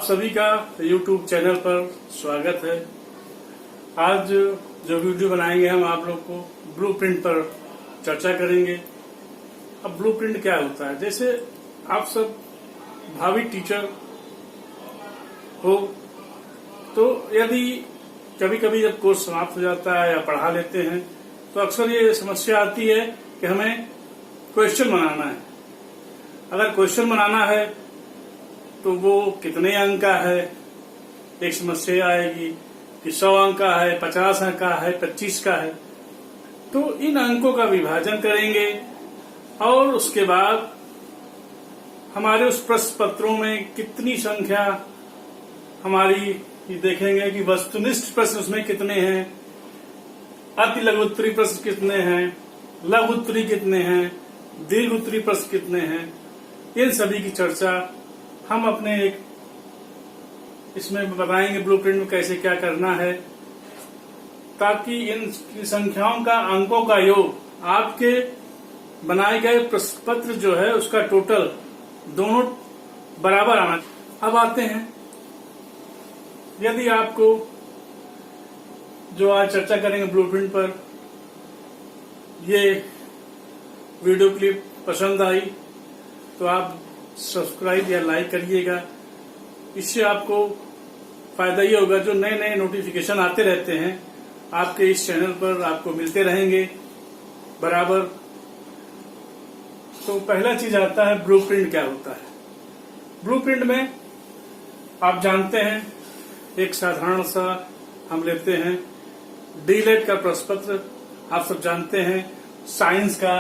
सभी का YouTube channel पर स्वागत है। आज जो वीडियो बनाएंगे हम आप लोग को ब्लूप्रिंट पर चर्चा करेंगे। अब ब्लूप्रिंट क्या होता है? जैसे आप सब भावी टीचर हो तो यदि कभी कभी जब कोर्स समाप्त हो जाता है या पढ़ा लेते हैं तो अक्सर ये समस्या आती है कि हमें क्वेश्चन बनाना है। अगर क्वेश्चन बनाना है तो वो कितने अंक का है, एक समस्या आएगी कि 100 अंक का है, 50 अंक का है, 25 का है। तो इन अंकों का विभाजन करेंगे और उसके बाद हमारे उस प्रश्न पत्रों में कितनी संख्या हमारी देखेंगे कि वस्तुनिष्ठ प्रश्न उसमें कितने हैं, अति लघु उत्तरी प्रश्न कितने हैं, लघु उत्तरी कितने हैं, दीर्घ उत्तरी प्रश्न कितने हैं। इन सभी की चर्चा हम अपने एक इसमें बताएंगे ब्लूप्रिंट में कैसे क्या करना है, ताकि इन संख्याओं का अंकों का योग आपके बनाए गए प्रश्न पत्र जो है उसका टोटल दोनों बराबर आना। अब आते हैं, यदि आपको जो आज चर्चा करेंगे ब्लूप्रिंट पर ये वीडियो क्लिप पसंद आई तो आप सब्सक्राइब या लाइक करिएगा। इससे आपको फायदा ये होगा, जो नए नए नोटिफिकेशन आते रहते हैं आपके इस चैनल पर आपको मिलते रहेंगे बराबर। तो पहला चीज आता है ब्लूप्रिंट क्या होता है। ब्लूप्रिंट में आप जानते हैं एक साधारण सा हम लेते हैं डीएलएड का प्रश्न पत्र। आप सब जानते हैं साइंस का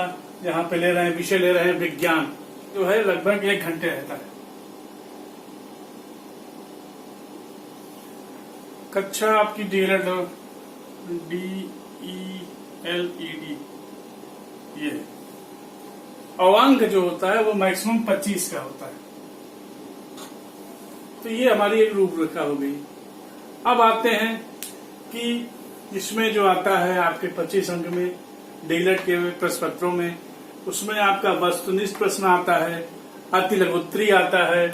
यहाँ पे ले रहे हैं, विषय ले रहे हैं विज्ञान, जो है लगभग 1 घंटे रहता है। कक्षा आपकी डीएलएड DELED ये है। अंक जो होता है वो मैक्सिमम 25 का होता है। तो ये हमारी एक रूपरेखा हो गई। अब आते हैं कि इसमें जो आता है आपके 25 अंक में डीएलएड के प्रश्न पत्रों में, उसमें आपका वस्तुनिष्ठ प्रश्न आता है, अति लघु उत्तरी आता है,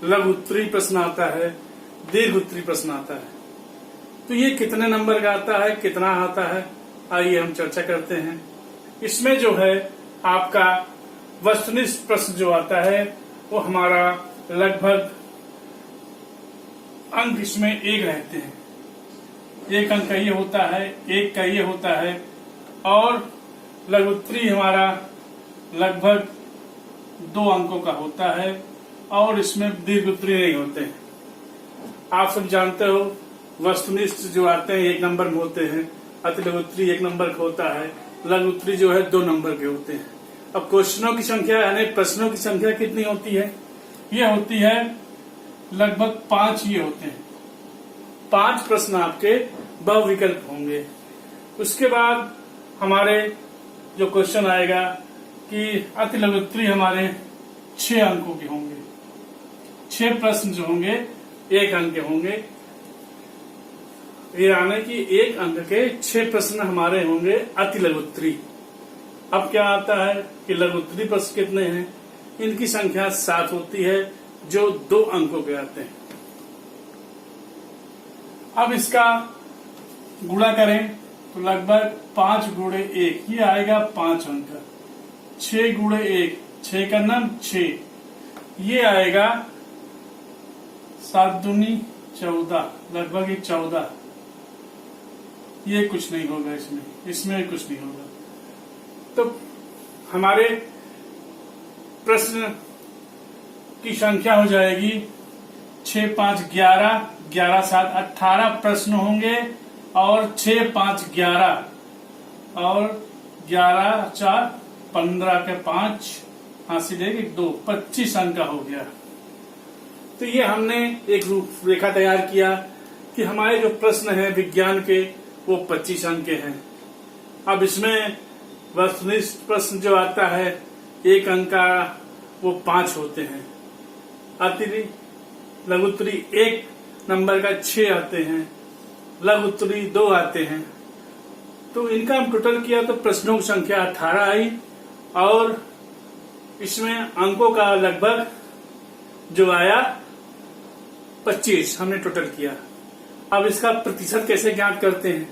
लघु उत्तरी प्रश्न आता है, दीर्घ उत्तरी प्रश्न आता है। तो ये कितने नंबर का आता है, कितना आता है, आइए हम चर्चा करते हैं। इसमें जो है आपका वस्तुनिष्ठ प्रश्न जो आता है वो हमारा लगभग अंक इसमें 1 रहते हैं। 1 अंक का ये होता है, 1 का ये होता है, और लघु उत्तरी हमारा लगभग 2 अंकों का होता है, और इसमें दीर्घ उत्तरी नहीं होते हैं। आप सब जानते हो वस्तुनिष्ठ जो आते हैं 1 नंबर में होते हैं, अति लघु उत्तरी 1 नंबर का होता है, लघु उत्तरी जो है 2 नंबर के होते हैं। अब क्वेश्चनों की संख्या यानी प्रश्नों की संख्या कितनी होती है? ये होती है लगभग 5 ये होते हैं। 5 प्रश्न आपके बहुविकल्प होंगे। उसके बाद हमारे जो क्वेश्चन आएगा कि अति लघु उत्तरी हमारे 6 अंकों के होंगे। 6 प्रश्न जो होंगे 1 अंक के होंगे। ये आने की 1 अंक के 6 प्रश्न हमारे होंगे अति लघु उत्तरी। अब क्या आता है कि लघु उत्तरी प्रश्न कितने हैं? इनकी संख्या 7 होती है जो 2 अंकों के आते हैं। अब इसका गुणा करें तो लगभग 5 गुणे 1 ये आएगा 5 अंक का। 6 गुणे 1 6 का नाम 6 ये आएगा 7 दूनी 14 लगभग 14। ये कुछ नहीं होगा, इसमें कुछ नहीं होगा। तो हमारे प्रश्न की संख्या हो जाएगी 6 5 11 11 7 18 प्रश्न होंगे, और 6 5 11 और 11 4 15 के 5 हासिल है 2 25 अंक का हो गया। तो ये हमने एक रूपरेखा तैयार किया कि हमारे जो प्रश्न हैं विज्ञान के वो 25 अंक के हैं। अब इसमें वस्तुनिष्ठ प्रश्न जो आता है 1 अंक का वो 5 होते हैं। अति लघु उत्तरी 1 नंबर का 6 आते हैं, लघु उत्तरी 2 आते हैं। तो इनका हम टोटल किया तो प्रश्नों की संख्या 18 आई, और इसमें अंकों का लगभग जो आया 25 हमने टोटल किया। अब इसका प्रतिशत कैसे ज्ञात करते हैं?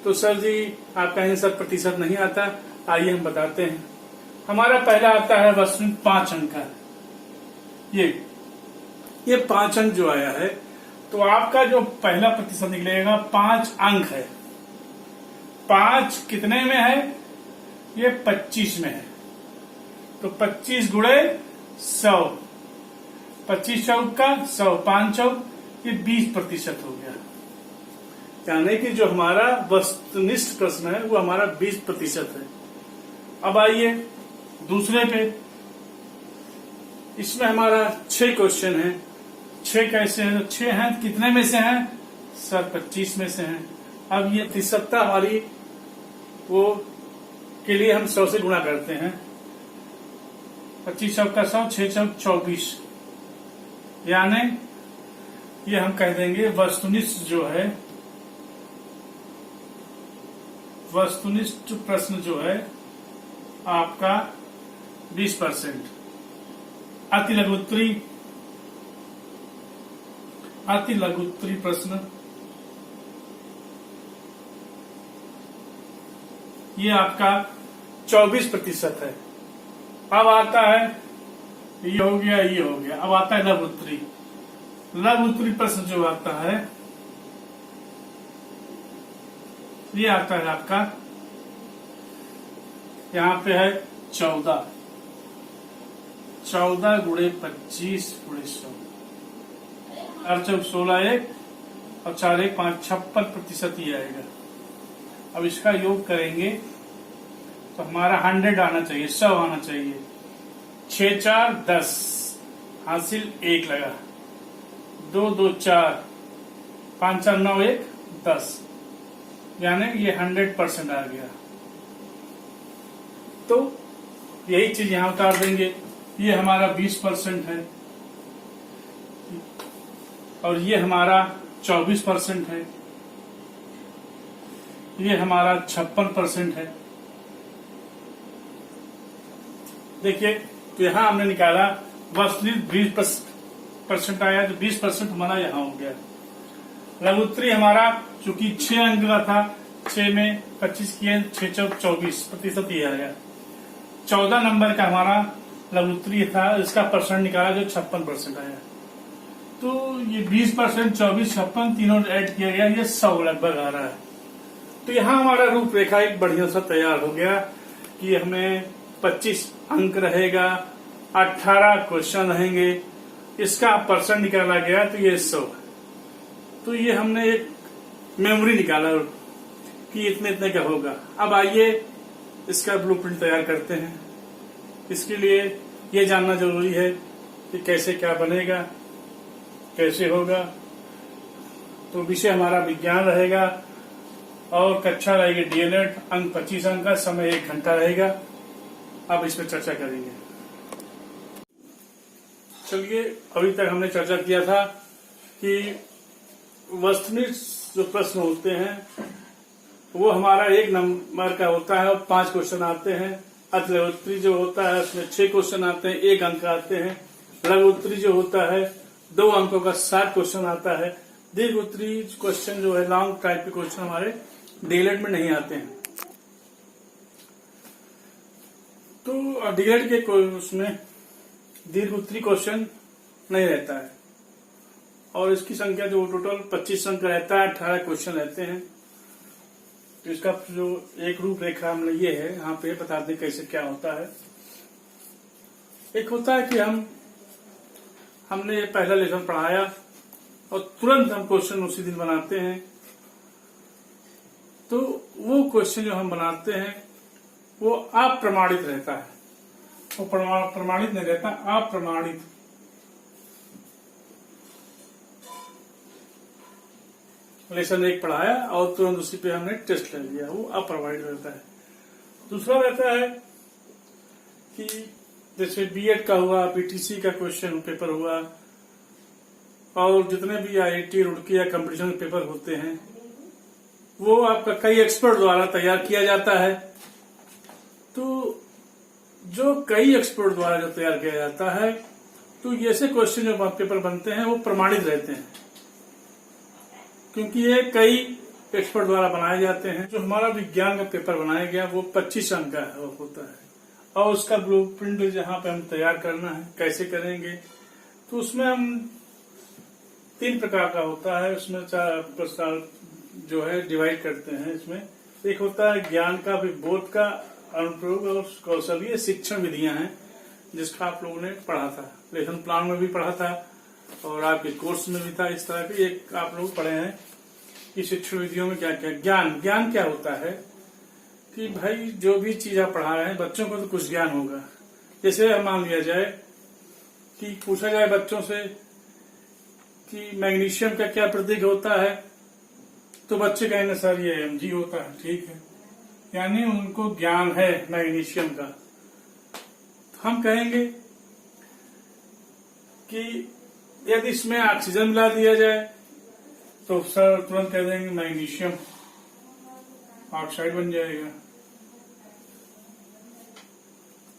तो सर जी आप कहेंगे सर प्रतिशत नहीं आता, आइए हम बताते हैं। हमारा पहला आता है वस्तु 5 अंक का। ये 5 अंक जो आया है, तो आपका जो पहला प्रतिशत निकलेगा 5 अंक है। 5 कितने में है? ये 25 में है। तो 25 गुणे 100, 25 चौक का 100, 5 चौक, ये 20% हो गया। यानी कि जो हमारा वस्तुनिष्ठ प्रश्न है वो हमारा 20% है। अब आइए दूसरे पे। इसमें हमारा 6 क्वेश्चन है। 6 कैसे हैं? 6 हैं, कितने में से हैं? सर 25 में से हैं। अब ये प्रतिशतता हमारी वो के लिए हम 100 से गुणा करते हैं। 25 चौक का 100, 6 चौक 24, यानी ये हम कह देंगे वस्तुनिष्ठ जो है, वस्तुनिष्ठ प्रश्न जो है आपका 20%। अति लघुत्तरी प्रश्न ये आपका 24% है। अब आता है ये हो गया, ये हो गया। अब आता है लघुत्तरी प्रश्न जो आता है ये आता है आपका, यहाँ पे है 14 गुणे 25 गुणे 100, 4 16 1 और 4 1 5 56% ही आएगा। अब इसका योग करेंगे तो हमारा 100 आना चाहिए, 100 आना चाहिए। 6 4 10 हासिल 1 लगा, 2 2 4, 5 4 9 1 10, यानी ये 100% आ गया। तो यही चीज यहां उतार देंगे। ये हमारा 20% है और ये हमारा 24% है, ये हमारा 56% है। देखिए तो यहां हमने निकाला वस्तुनिष्ठ 20% आया, तो 20% हमारा यहां हो गया। लघुत्तरी हमारा चूंकि 6 अंक का था, 6 में 25 किए, 6 चौक 24% ही आया। 14 नंबर का हमारा लघुत्तरी था, इसका परसेंट निकाला जो 56% आया। तो ये 20%, 24, 56 तीनों ऐड किया गया, ये 100 लगभग आ रहा है। तो यहाँ हमारा रूपरेखा एक बढ़िया सा तैयार हो गया कि हमें 25 अंक रहेगा, 18 क्वेश्चन रहेंगे, इसका परसेंट निकाला गया तो ये 100। तो ये हमने एक मेमोरी निकाला कि इतने इतने का होगा। अब आइए इसका ब्लूप्रिंट तैयार करते हैं। इसके लिए ये जानना जरूरी है कि कैसे क्या बनेगा, कैसे होगा। तो विषय हमारा विज्ञान रहेगा और कक्षा रहेगी डीएलएड, अंक 25 अंक का, समय 1 घंटा रहेगा। अब इस पर चर्चा करेंगे। चलिए, अभी तक हमने चर्चा किया था कि वस्तुनिष्ठ जो प्रश्न होते हैं वो हमारा 1 नंबर का होता है और 5 क्वेश्चन आते हैं। अति लघुत्तरी जो होता है उसमें 6 क्वेश्चन आते हैं, 1 अंक आते हैं। लघुत्तरी जो होता है 2 अंकों का 60 क्वेश्चन आता है। दीर्घोत्तरी क्वेश्चन जो है, लॉन्ग टाइप के क्वेश्चन हमारे डीएलएड में नहीं आते हैं। तो डीएलएड के उसमें दीर्घोत्तरी क्वेश्चन नहीं रहता है और इसकी संख्या जो टोटल 25 अंक रहता है, 18 क्वेश्चन रहते हैं। तो इसका जो एक रूपरेखा हमने ये है, यहाँ पे बता दें कैसे क्या होता है। एक होता है कि हमने पहला लेसन पढ़ाया और तुरंत हम क्वेश्चन उसी दिन बनाते हैं। तो वो क्वेश्चन जो हम बनाते हैं वो अप्रमाणित रहता है, वो प्रमाणित नहीं रहता, अप्रमाणित। लेसन 1 पढ़ाया और तुरंत उसी पे हमने टेस्ट ले लिया, वो अप्रमाणित रहता है। दूसरा रहता है कि जैसे बीएड का हुआ, बीटीसी का क्वेश्चन पेपर हुआ और जितने भी आईआईटी रुड़की या कंपटीशन पेपर होते हैं वो आपका कई एक्सपर्ट द्वारा तैयार किया जाता है। तो जो कई एक्सपर्ट द्वारा जो तैयार किया जाता है तो ये ऐसे क्वेश्चन जो पेपर बनते हैं वो प्रमाणित रहते हैं, क्योंकि ये कई एक्सपर्ट द्वारा बनाए जाते हैं। जो हमारा विज्ञान का पेपर बनाया गया वो 25 अंक का होता है, और उसका ब्लूप्रिंट जहाँ पे हम तैयार करना है कैसे करेंगे, तो उसमें हम 3 प्रकार का होता है। उसमें 4 प्रकार जो है डिवाइड करते हैं। इसमें एक होता है ज्ञान का, बोध का, अनुप्रयोग और कौशल। ये शिक्षण विधियां हैं जिसका आप लोगों ने पढ़ा था, लेसन प्लान में भी पढ़ा था और आपके कोर्स में भी था। इस तरह के एक आप लोग पढ़े हैं कि शिक्षण विधियों में क्या क्या ज्ञान क्या होता है, कि भाई जो भी चीज आप पढ़ा रहे हैं बच्चों को तो कुछ ज्ञान होगा। जैसे मान लिया जाए कि पूछा जाए बच्चों से कि मैग्नीशियम का क्या प्रतीक होता है, तो बच्चे कहेंगे सर ये Mg होता है। ठीक है, यानी उनको ज्ञान है मैग्नीशियम का। तो हम कहेंगे कि यदि इसमें ऑक्सीजन मिला दिया जाए तो सर तुरंत कह देंगे मैग्नीशियम ऑक्साइड बन जाएगा।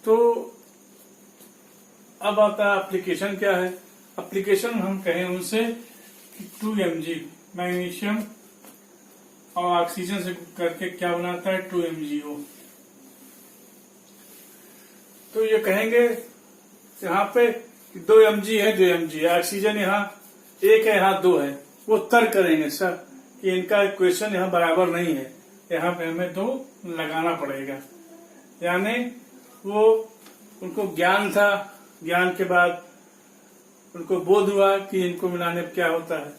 तो अब आता है एप्लीकेशन क्या है। एप्लीकेशन हम कहें उनसे कि 2 Mg मैग्नीशियम और ऑक्सीजन से करके क्या बनाता है 2 MgO। तो ये कहेंगे यहाँ पे 2 Mg है, 2 Mg है, ऑक्सीजन यहाँ 1 है, यहाँ 2 है। वो तर्क करेंगे सर कि इनका इक्वेशन यहाँ बराबर नहीं है, यहाँ पे हमें 2 लगाना पड़ेगा। यानी वो उनको ज्ञान था, ज्ञान के बाद उनको बोध हुआ कि इनको मिलाने पर क्या होता है।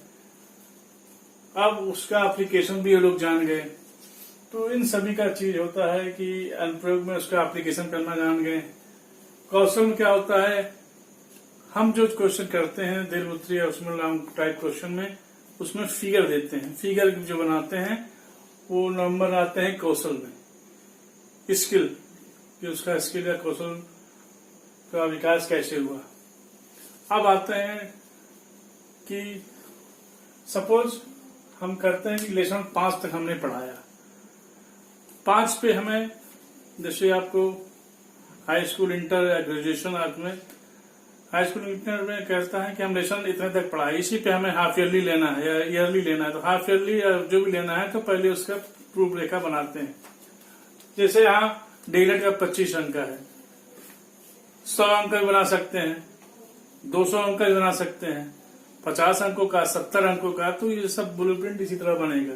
अब उसका एप्लीकेशन भी ये लोग जान गए। तो इन सभी का चीज होता है कि अनुप्रयोग में उसका एप्लीकेशन करना जान गए। कौशल में क्या होता है, हम जो क्वेश्चन करते हैं दीर्घ या उसमें लॉन्ग टाइप क्वेश्चन में, उसमें फिगर देते हैं। फिगर जो बनाते हैं वो नंबर आते हैं कौशल में। स्किल कि उसका स्किल या कौशल का विकास कैसे हुआ। अब आते हैं कि सपोज हम करते हैं कि लेसन 5 तक हमने पढ़ाया, 5 पे हमें जैसे आपको हाई स्कूल, इंटर या ग्रेजुएशन आर्ट में, हाई स्कूल इंटर में कहता है कि हम लेसन इतने तक पढ़ाए, इसी पे हमें हाफ ईयरली लेना है या ईयरली लेना है। तो हाफ ईयरली या जो भी लेना है तो पहले उसका रूपरेखा बनाते हैं। जैसे यहाँ डीएलएड का 25 अंक का है, 100 अंक का भी बना सकते हैं, 200 अंक का भी बना सकते हैं, 50 अंकों का, 70 अंकों का। तो ये सब ब्लूप्रिंट इसी तरह बनेगा।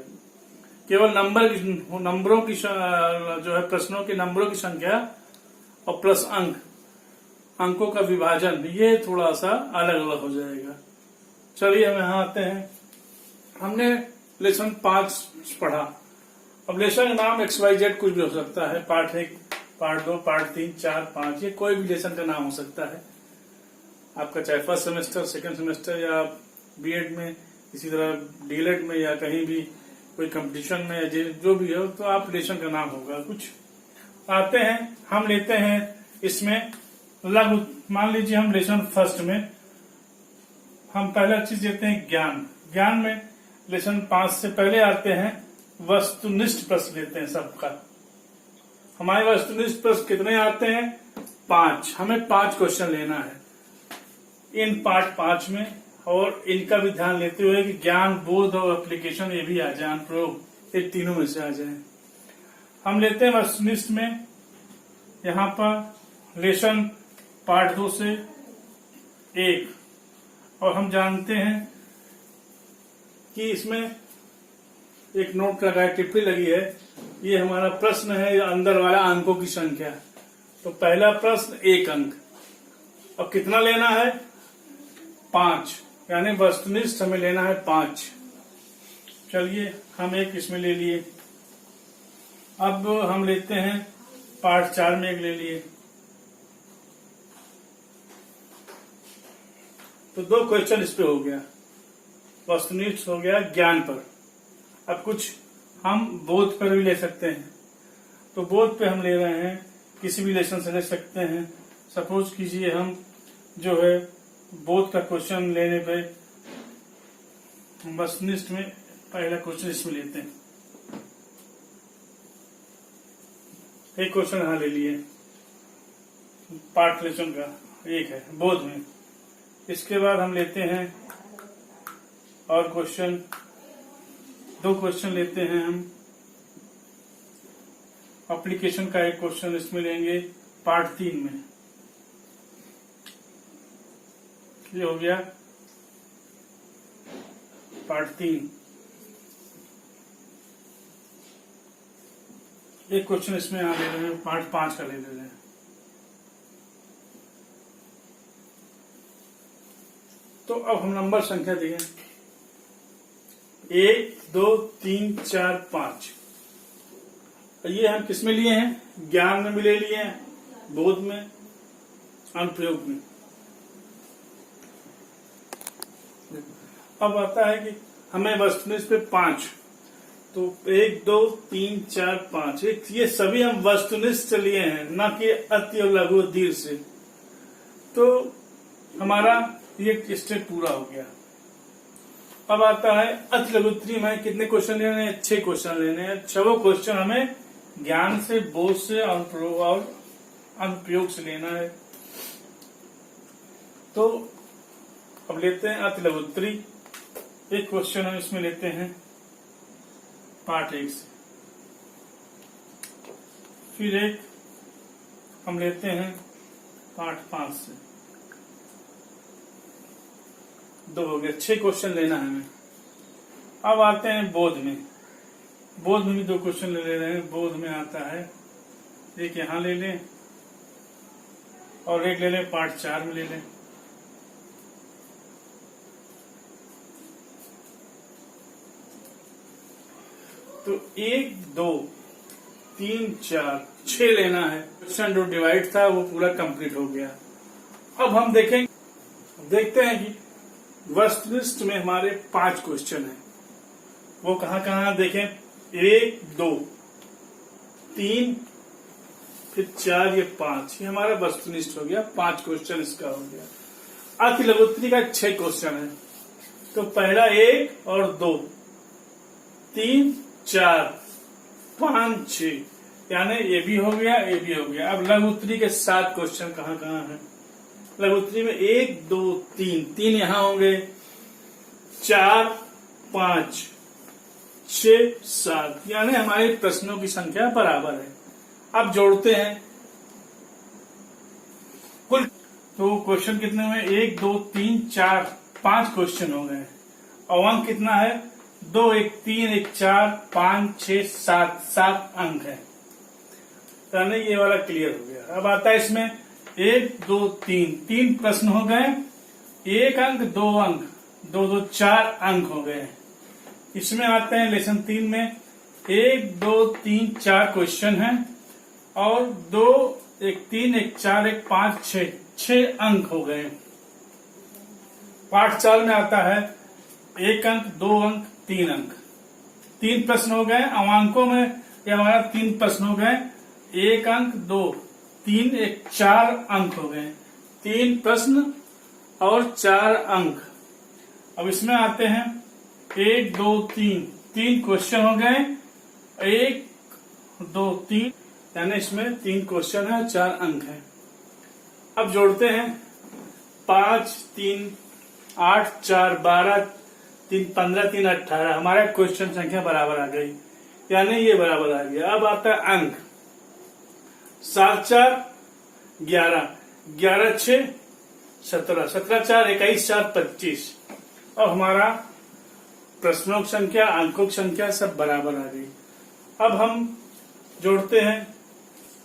केवल नंबरों की जो है प्रश्नों के नंबरों की संख्या और प्लस अंकों का विभाजन, ये थोड़ा सा अलग अलग हो जाएगा। चलिए हम यहाँ आते हैं। हमने लेसन 5 पढ़ा। अब लेसन का नाम XYZ कुछ भी हो सकता है, पार्ट 1, पार्ट 2, पार्ट 3, 4, 5, ये कोई भी लेसन का नाम हो सकता है आपका, चाहे फर्स्ट सेमेस्टर, सेकंड सेमेस्टर या बीएड में, इसी तरह डीएलएड में या कहीं भी कोई कंपटीशन में या जो भी हो, तो आप लेसन का नाम होगा। कुछ आते हैं, हम लेते हैं इसमें लघु। मान लीजिए हम लेसन फर्स्ट में हम पहला चीज देते हैं ज्ञान। ज्ञान में लेसन 5 से पहले आते हैं वस्तुनिष्ठ प्रश्न लेते हैं सबका। हमारे वस्तुनिष्ठ प्रश्न कितने आते हैं? 5। हमें 5 क्वेश्चन लेना है इन पार्ट 5 में, और इनका भी ध्यान लेते हुए कि ज्ञान, बोध और एप्लीकेशन ये भी आ जाए, अनुप्रयोग, ये तीनों में से आ जाए। हम लेते हैं वस्तुनिष्ठ में यहाँ पर लेसन पार्ट 2 से 1, और हम जानते हैं कि इसमें एक नोट लगाए, टिप्पणी लगी है, ये हमारा प्रश्न है अंदर वाला अंकों की संख्या। तो पहला प्रश्न 1 अंक। अब कितना लेना है? 5, यानी वस्तुनिष्ठ हमें लेना है 5। चलिए हम एक इसमें ले लिए। अब हम लेते हैं पार्ट 4 में एक ले लिए। तो 2 क्वेश्चन इस पे हो गया, वस्तुनिष्ठ हो गया ज्ञान पर। अब कुछ हम बोध पर भी ले सकते हैं। तो बोध पे हम ले रहे हैं, किसी भी लेसन से ले सकते हैं। सपोज कीजिए हम जो है बोध का क्वेश्चन लेने पे वस्तुनिष्ठ में पहला क्वेश्चन इसमें लेते हैं। एक क्वेश्चन यहाँ ले लिए, पार्ट लेसन का 1 है बोध में। इसके बाद हम लेते हैं और क्वेश्चन, 2 क्वेश्चन लेते हैं हम। एप्लीकेशन का एक क्वेश्चन इसमें लेंगे पार्ट 3 में। ये हो गया पार्ट 3। एक क्वेश्चन इसमें यहां ले रहे हैं, पार्ट 5 का ले रहे हैं। तो अब हम नंबर संख्या देंगे 1 2 3 4 5। ये हम किस में लिए हैं? ज्ञान में भी ले लिए हैं, बोध में, अनुप्रयोग में। अब आता है कि हमें वस्तुनिष्ठ पे 5, तो 1 2 3 4 5, ये सभी हम वस्तुनिष्ठ लिए हैं, न कि अति और लघु दीर्घ से। तो हमारा ये स्टेप पूरा हो गया। अब आता है अति लघु त्रि में कितने क्वेश्चन लेने हैं? 6 क्वेश्चन लेने हैं। 6 क्वेश्चन हमें ज्ञान से, बोध से और अनुप्रयोग से लेना है। तो अब लेते हैं अति लघु त्रि। एक क्वेश्चन हम इसमें लेते हैं पार्ट 1 से, फिर एक हम लेते हैं पार्ट 5 से। 2 हो गए, 6 क्वेश्चन लेना है हमें। अब आते हैं बोध में। बोध में भी 2 क्वेश्चन ले रहे हैं। बोध में आता है, एक यहां ले लें और एक ले लें पार्ट 4 में ले लें। तो 1 2 3 4 6 लेना है। क्वेश्चन जो डिवाइड था वो पूरा कंप्लीट हो गया। अब हम देखते हैं कि वस्तुनिष्ठ में हमारे 5 क्वेश्चन हैं। वो कहां कहां देखें? 1 2 3 फिर 4, ये 5, ये हमारा वस्तुनिष्ठ हो गया। 5 क्वेश्चन इसका हो गया। अति लघु त्रि का 6 क्वेश्चन है। तो पहला 1 और 2 3 4 5 6, यानी ये भी हो गया, ये भी हो गया। अब लघु त्रि के 7 क्वेश्चन कहां कहां हैं? लघु त्रि में 1 2 3 यहां होंगे, 4 5 6 7, यानी हमारे प्रश्नों की संख्या बराबर है। अब जोड़ते हैं कुल। तो क्वेश्चन कितने हुए? 1 2 3 4 5 क्वेश्चन हो गए। और अंक कितना है? 2 1 3 1 4 5 6 7, 7 अंक है। यानी ये वाला क्लियर हो गया। अब आता है इसमें 1 2 3 प्रश्न हो गए। 1 अंक 2 अंक, 2 2 4 अंक हो गए। इसमें आते हैं लेसन 3 में 1 2 3 4 क्वेश्चन है और 2 1 3 1 4 1 5 6 अंक हो गए। पार्ट 4 में आता है 1 अंक 2 अंक 3 अंक, 3 प्रश्न हो गए। अंकों में ये हमारा 3 प्रश्न हो गए। 1 अंक 2 3 1 4 अंक हो गए। 3 प्रश्न और 4 अंक। अब इसमें आते हैं 1 2 3 क्वेश्चन हो गए। 1 2 3, यानी इसमें 3 क्वेश्चन है, 4 अंक है। अब जोड़ते हैं 5 3 8 4 12 3 15 3 18, हमारा क्वेश्चन संख्या बराबर आ गई, यानी ये बराबर आ गया। अब आता है अंक 7 4 11, 11 6 17, 17 4 21 4 25। अब हमारा प्रश्नों की संख्या, अंकों की संख्या सब बराबर आ गई। अब हम जोड़ते हैं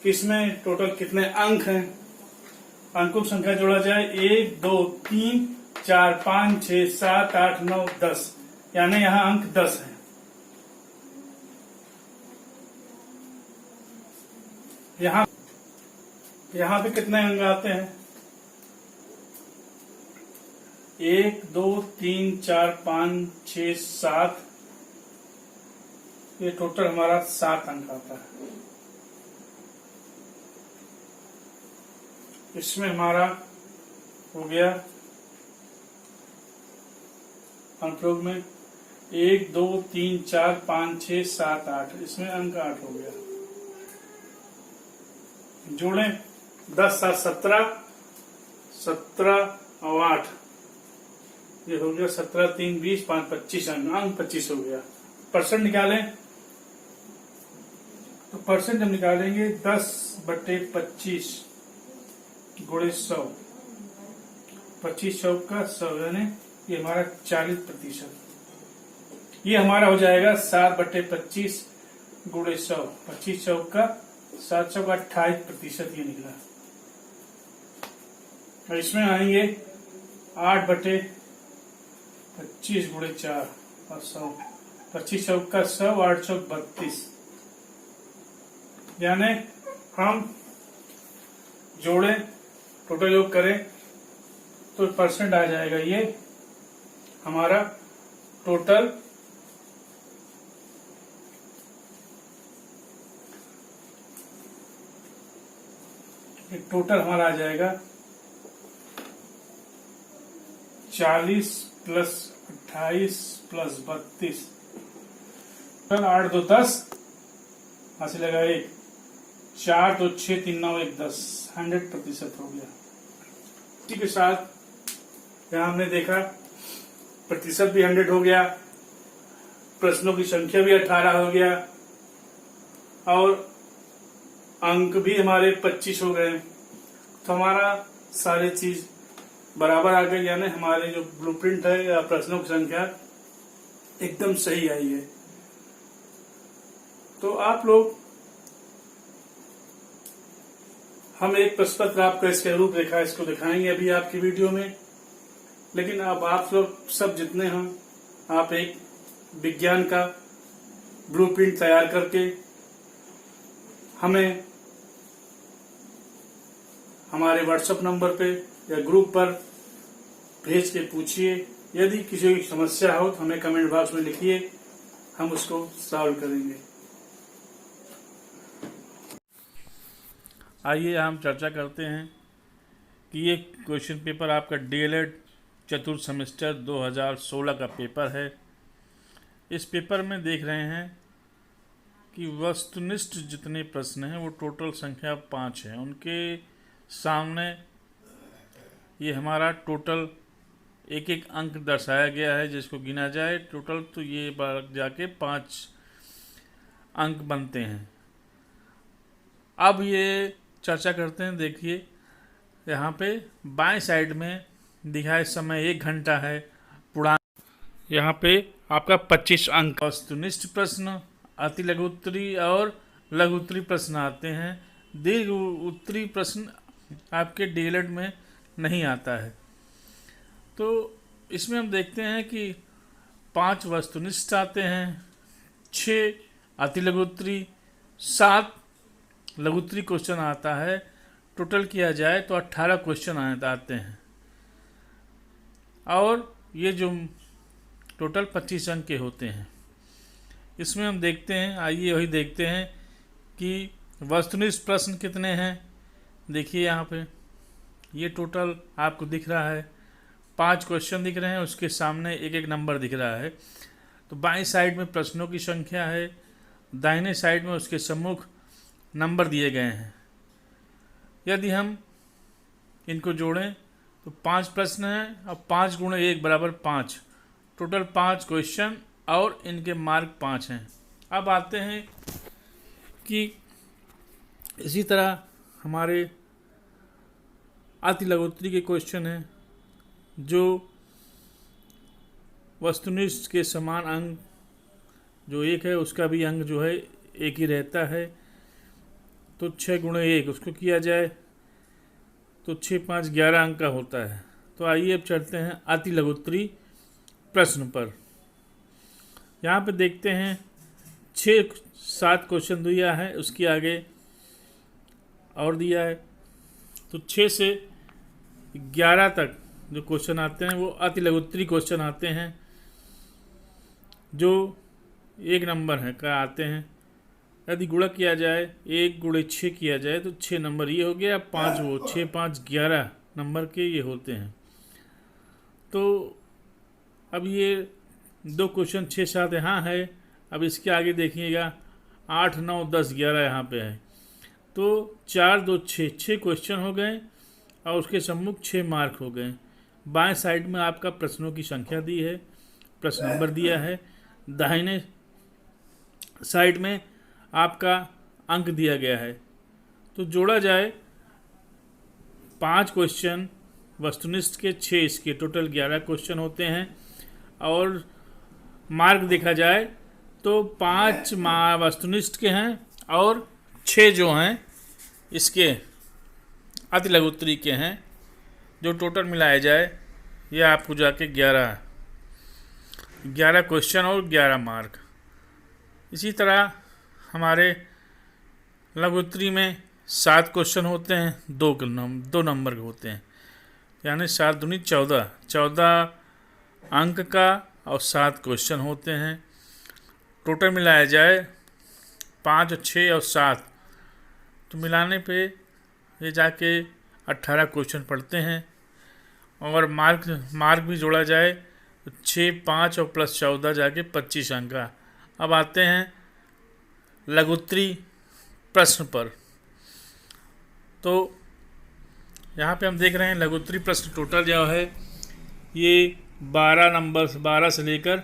कि इसमें टोटल कितने अंक हैं। अंकों की संख्या जोड़ा जाए 1 2 3 4 5 6 7 8 9 10, यानी यहाँ अंक 10 है। यहाँ पे कितने अंक आते हैं? 1 2 3 4 5 6 7, ये टोटल हमारा 7 अंक आता है। इसमें हमारा हो गया अनुप्रयोग में 1 2 3 4 5 6 7 8, इसमें अंक 8 हो गया। जोड़ें 10 7 17 17 और 8 ये हो गया 17 3 20 5 25 अंक 25 हो गया। परसेंट निकालें तो परसेंट हम निकालेंगे 10/25 गुणे 100, 25 चौक का 100 यानी ये हमारा 40%। ये हमारा हो जाएगा 7/25 गुणे 100, 25 चौक का 7 चौक 28% ये निकला। और इसमें आएंगे 8/25 गुणे 4 और 100, 25 चौक का 100, 8 चौक 32। यानी हम जोड़ें, टोटल योग करें तो परसेंट आ जाएगा ये हमारा टोटल हमारा आ जाएगा 40 प्लस 28 प्लस 32, 8 2 10, हाथ लगा 1, 4 2 6 3 9 1 10, 100% हो गया। इसी के साथ यहां हमने देखा प्रतिशत भी 100 हो गया, प्रश्नों की संख्या भी 18 हो गया और अंक भी हमारे 25 हो गए। तो हमारा सारी चीज बराबर आ गई, यानी हमारे जो ब्लूप्रिंट है या प्रश्नों की संख्या एकदम सही आई है। तो आप लोग, हम एक प्रश्न पत्र आपको इसके रूपरेखा इसको दिखाएंगे अभी आपकी वीडियो में, लेकिन अब आप लोग सब जितने हैं आप एक विज्ञान का ब्लूप्रिंट तैयार करके हमें हमारे व्हाट्सएप नंबर पे या ग्रुप पर भेज के पूछिए। यदि किसी की समस्या हो तो हमें कमेंट बॉक्स में लिखिए, हम उसको सॉल्व करेंगे। आइए हम चर्चा करते हैं कि ये क्वेश्चन पेपर आपका डीएलएड चतुर्थ सेमेस्टर 2016 का पेपर है। इस पेपर में देख रहे हैं कि वस्तुनिष्ठ जितने प्रश्न हैं वो टोटल संख्या 5 है। उनके सामने ये हमारा टोटल एक एक अंक दर्शाया गया है, जिसको गिना जाए टोटल तो ये बार जाके 5 अंक बनते हैं। अब ये चर्चा करते हैं। देखिए यहाँ पे बाएं साइड में दिखाए समय 1 घंटा है, पूर्णांक यहाँ पे आपका 25 अंक। वस्तुनिष्ठ प्रश्न, अति लघु उत्तरी और लघु उत्तरी प्रश्न आते हैं। दीर्घ उत्तरी प्रश्न आपके डीएलएड में नहीं आता है। तो इसमें हम देखते हैं कि 5 वस्तुनिष्ठ आते हैं, 6 अति लघु उत्तरी, 7 लघु उत्तरी क्वेश्चन आता है। टोटल किया जाए तो 18 क्वेश्चन आते हैं और ये जो टोटल 25 अंक के होते हैं। इसमें हम देखते हैं, आइए वही देखते हैं कि वस्तुनिष्ठ प्रश्न कितने हैं। देखिए यहाँ पे ये टोटल आपको दिख रहा है, 5 क्वेश्चन दिख रहे हैं, उसके सामने एक एक नंबर दिख रहा है। तो बाईं साइड में प्रश्नों की संख्या है, दाहिने साइड में उसके सम्मुख नंबर दिए गए हैं। यदि हम इनको जोड़ें तो 5 प्रश्न हैं और 5 गुणे 1 बराबर 5, टोटल 5 क्वेश्चन और इनके मार्क 5 हैं। अब आते हैं कि इसी तरह हमारे अति लघु उत्तरी के क्वेश्चन हैं, जो वस्तुनिष्ठ के समान अंक जो 1 है उसका भी अंक जो है 1 ही रहता है। तो 6 गुणे 1 उसको किया जाए तो 6 5 11 अंक का होता है। तो आइए अब चलते हैं अति लघु उत्तरी प्रश्न पर। यहाँ पे देखते हैं 6 7 क्वेश्चन दिया है, उसके आगे और दिया है। तो 6 से 11 तक जो क्वेश्चन आते हैं वो अति लघु उत्तरी क्वेश्चन आते हैं, जो 1 नंबर है का आते हैं। यदि गुणा किया जाए 1 गुणे 6 किया जाए तो 6 नंबर ये हो गया, 5 वो 6 5 11 नंबर के ये होते हैं। तो अब ये 2 क्वेश्चन 6 7 यहाँ है। अब इसके आगे देखिएगा 8 9 10 11 यहाँ पे है। तो 4 2 6 6 क्वेश्चन हो गए और उसके सम्मुख 6 मार्क हो गए। बाएं साइड में आपका प्रश्नों की संख्या दी है, प्रश्न नंबर दिया है। दाहिने साइड में आपका अंक दिया गया है। तो जोड़ा जाए 5 क्वेश्चन वस्तुनिष्ठ के, 6 इसके, टोटल 11 क्वेश्चन होते हैं। और मार्क देखा जाए तो 5 वस्तुनिष्ठ के हैं और 6 जो हैं इसके अति लघुत्तरी के हैं। जो टोटल मिलाया जाए यह आपको जाके 11 क्वेश्चन और 11 मार्क। इसी तरह हमारे लघुत्तरी में 7 क्वेश्चन होते हैं, 2 नंबर के होते हैं, यानी 7 दूनी 14 अंक का और 7 क्वेश्चन होते हैं। टोटल मिलाया जाए 5 और 6 और 7, तो मिलाने पे ये जाके 18 क्वेश्चन पढ़ते हैं। और मार्क भी जोड़ा जाए तो 6, 5 और प्लस 14 जाके 25 अंक का। अब आते हैं लघुत्तरी प्रश्न पर। तो यहाँ पे हम देख रहे हैं लघुत्तरी प्रश्न टोटल जो है ये 12 से लेकर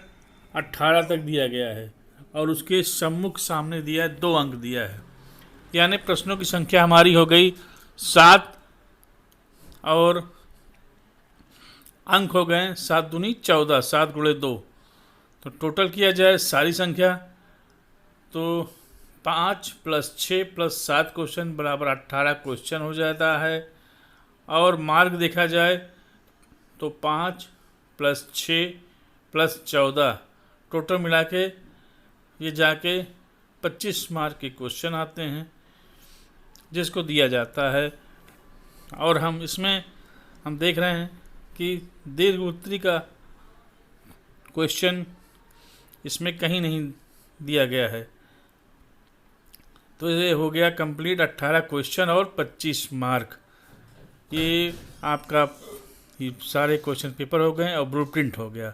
18 तक दिया गया है और उसके सम्मुख सामने दिया है 2 अंक दिया है, यानी प्रश्नों की संख्या हमारी हो गई 7 और अंक हो गए 7 दूनी 14, 7 गुणे 2। तो टोटल किया जाए सारी संख्या तो 5 प्लस 6 प्लस 7 क्वेश्चन बराबर 18 क्वेश्चन हो जाता है। और मार्क देखा जाए तो 5 प्लस 6 प्लस 14 टोटल मिला के ये जाके 25 मार्क के क्वेश्चन आते हैं जिसको दिया जाता है। और हम इसमें देख रहे हैं कि दीर्घ उत्तरी का क्वेश्चन इसमें कहीं नहीं दिया गया है। तो ये हो गया कंप्लीट 18 क्वेश्चन और 25 मार्क। ये आपका ये सारे क्वेश्चन पेपर हो गए और ब्लूप्रिंट हो गया।